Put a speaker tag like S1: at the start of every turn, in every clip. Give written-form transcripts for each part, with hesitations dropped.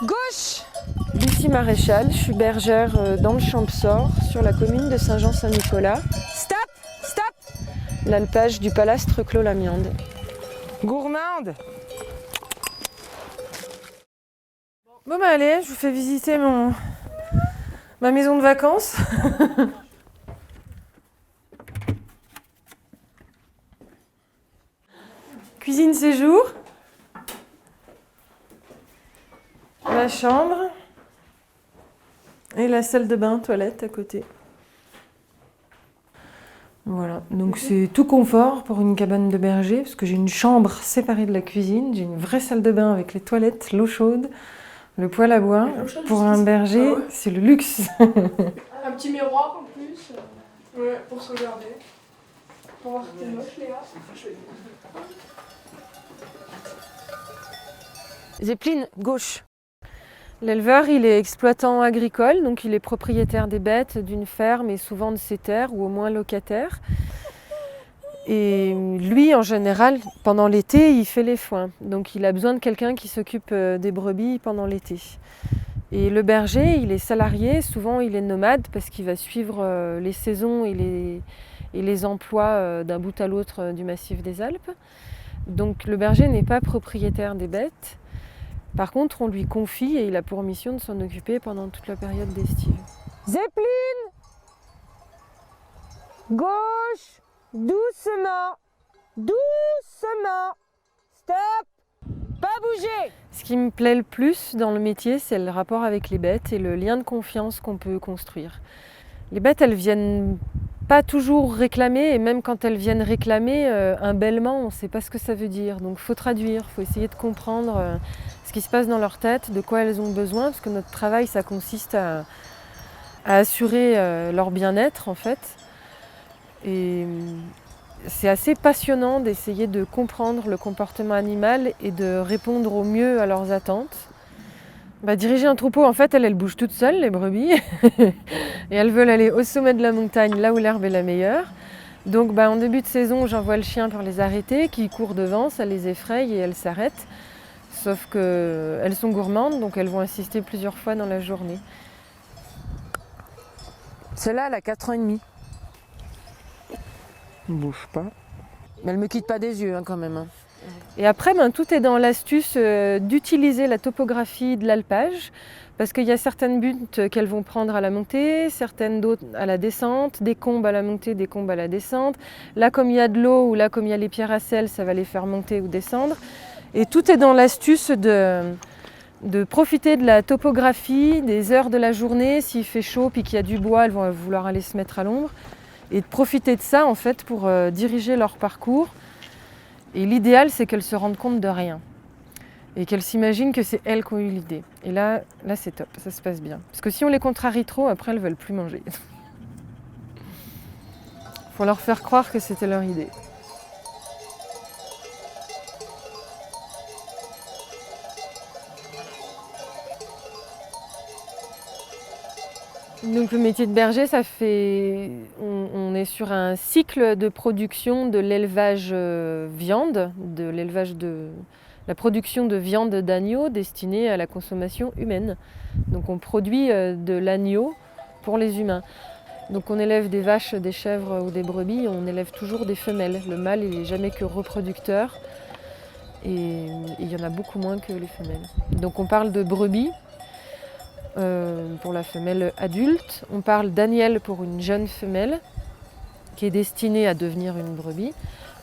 S1: Gauche!
S2: Lucie Maréchal, je suis bergère dans le Champsaur, sur la commune de Saint-Jean-Saint-Nicolas.
S1: Stop! Stop!
S2: L'alpage du Palastre Clos-Lamiande.
S1: Gourmande!
S2: Bon bah allez, je vous fais visiter ma maison de vacances. Cuisine séjour. La chambre. Et la salle de bain, toilette à côté. Voilà, donc c'est tout confort pour une cabane de berger, parce que j'ai une chambre séparée de la cuisine, j'ai une vraie salle de bain avec les toilettes, l'eau chaude, le poêle à bois. Pour un berger, c'est le luxe.
S3: Un petit miroir en plus, ouais, pour se regarder. Pour voir que t'es moche, Léa.
S2: Zeppelin, gauche. L'éleveur, il est exploitant agricole, donc il est propriétaire des bêtes, d'une ferme et souvent de ses terres, ou au moins locataire. Et lui, en général, pendant l'été, il fait les foins. Donc il a besoin de quelqu'un qui s'occupe des brebis pendant l'été. Et le berger, il est salarié, souvent il est nomade parce qu'il va suivre les saisons et les emplois d'un bout à l'autre du massif des Alpes. Donc le berger n'est pas propriétaire des bêtes. Par contre, on lui confie et il a pour mission de s'en occuper pendant toute la période d'estive.
S1: Zeppelin! Gauche! Doucement! Doucement! Stop! Pas bouger!
S2: Ce qui me plaît le plus dans le métier, c'est le rapport avec les bêtes et le lien de confiance qu'on peut construire. Les bêtes, elles viennent pas toujours réclamer, et même quand elles viennent réclamer un bêlement, on ne sait pas ce que ça veut dire. Donc il faut traduire, il faut essayer de comprendre ce qui se passe dans leur tête, de quoi elles ont besoin, parce que notre travail, ça consiste à assurer leur bien-être en fait. Et c'est assez passionnant d'essayer de comprendre le comportement animal et de répondre au mieux à leurs attentes. Diriger un troupeau, en fait, elles bougent toutes seules, les brebis, et elles veulent aller au sommet de la montagne, là où l'herbe est la meilleure. Donc en début de saison, j'envoie le chien pour les arrêter, qui court devant, ça les effraie et elles s'arrêtent. Sauf qu'elles sont gourmandes, donc elles vont assister plusieurs fois dans la journée.
S1: Celle-là, elle a 4 ans et demi.
S2: Ne bouge pas.
S1: Mais elle me quitte pas des yeux quand même.
S2: Et après, tout est dans l'astuce d'utiliser la topographie de l'alpage, parce qu'il y a certaines buttes qu'elles vont prendre à la montée, certaines d'autres à la descente, des combes à la montée, des combes à la descente. Là, comme il y a de l'eau ou là, comme il y a les pierres à sel, ça va les faire monter ou descendre. Et tout est dans l'astuce de profiter de la topographie, des heures de la journée. S'il fait chaud puis qu'il y a du bois, elles vont vouloir aller se mettre à l'ombre. Et de profiter de ça, en fait, pour diriger leur parcours. Et l'idéal, c'est qu'elles se rendent compte de rien. Et qu'elles s'imaginent que c'est elles qui ont eu l'idée. Et là, c'est top, ça se passe bien. Parce que si on les contrarie trop, après, elles ne veulent plus manger. Il faut leur faire croire que c'était leur idée. Donc le métier de berger, on est sur un cycle de production de l'élevage viande, la production de viande d'agneau destinée à la consommation humaine. Donc on produit de l'agneau pour les humains. Donc on élève des vaches, des chèvres ou des brebis, on élève toujours des femelles. Le mâle, il n'est jamais que reproducteur et il y en a beaucoup moins que les femelles. Donc on parle de brebis. Pour la femelle adulte. On parle d'agnelle pour une jeune femelle qui est destinée à devenir une brebis.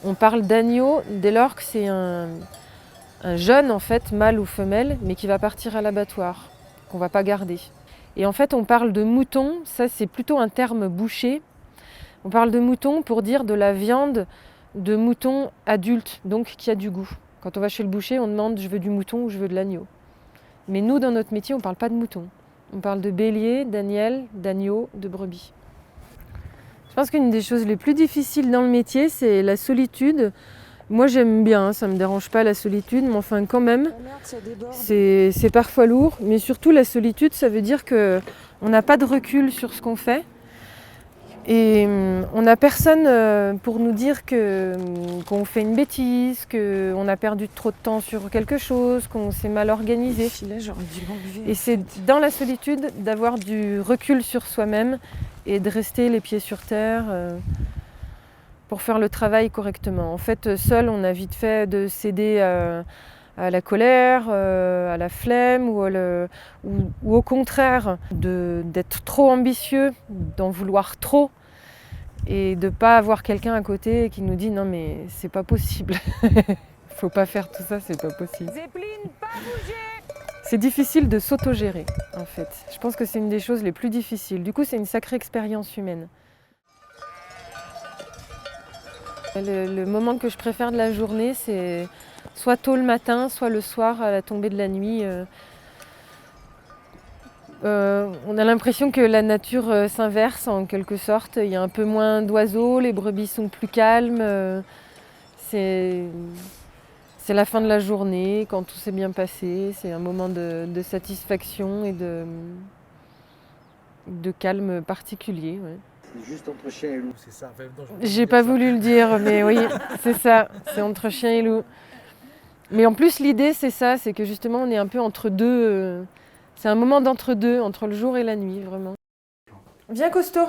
S2: On parle d'agneau dès lors que c'est un jeune, en fait, mâle ou femelle, mais qui va partir à l'abattoir, qu'on ne va pas garder. Et en fait, on parle de mouton, ça c'est plutôt un terme boucher. On parle de mouton pour dire de la viande de mouton adulte, donc qui a du goût. Quand on va chez le boucher, on demande je veux du mouton ou je veux de l'agneau. Mais nous, dans notre métier, on ne parle pas de mouton. On parle de bélier, d'agnelle, d'agneau, de brebis. Je pense qu'une des choses les plus difficiles dans le métier, c'est la solitude. Moi, j'aime bien, ça ne me dérange pas la solitude, mais enfin quand même, c'est parfois lourd. Mais surtout, la solitude, ça veut dire qu'on n'a pas de recul sur ce qu'on fait. Et on n'a personne pour nous dire qu'on fait une bêtise, qu'on a perdu trop de temps sur quelque chose, qu'on s'est mal organisé. Et c'est dans la solitude d'avoir du recul sur soi-même et de rester les pieds sur terre pour faire le travail correctement. En fait, seul, on a vite fait de céder à la colère, à la flemme ou au contraire d'être trop ambitieux, d'en vouloir trop et de ne pas avoir quelqu'un à côté qui nous dit non mais c'est pas possible, faut pas faire tout ça, c'est pas possible.
S1: Zeppelin, pas bouger.
S2: C'est difficile de s'autogérer en fait. Je pense que c'est une des choses les plus difficiles. Du coup c'est une sacrée expérience humaine. Le moment que je préfère de la journée, c'est soit tôt le matin, soit le soir à la tombée de la nuit. On a l'impression que la nature s'inverse en quelque sorte. Il y a un peu moins d'oiseaux, les brebis sont plus calmes. C'est la fin de la journée, quand tout s'est bien passé. C'est un moment de satisfaction et de calme particulier. Ouais.
S4: C'est juste entre chien et loup, c'est ça. Enfin, non,
S2: J'ai pas voulu le dire, mais oui, c'est ça. C'est entre chien et loup. Mais en plus, l'idée, c'est ça, c'est que justement, on est un peu entre deux. C'est un moment d'entre-deux, entre le jour et la nuit, vraiment. Viens, costaud.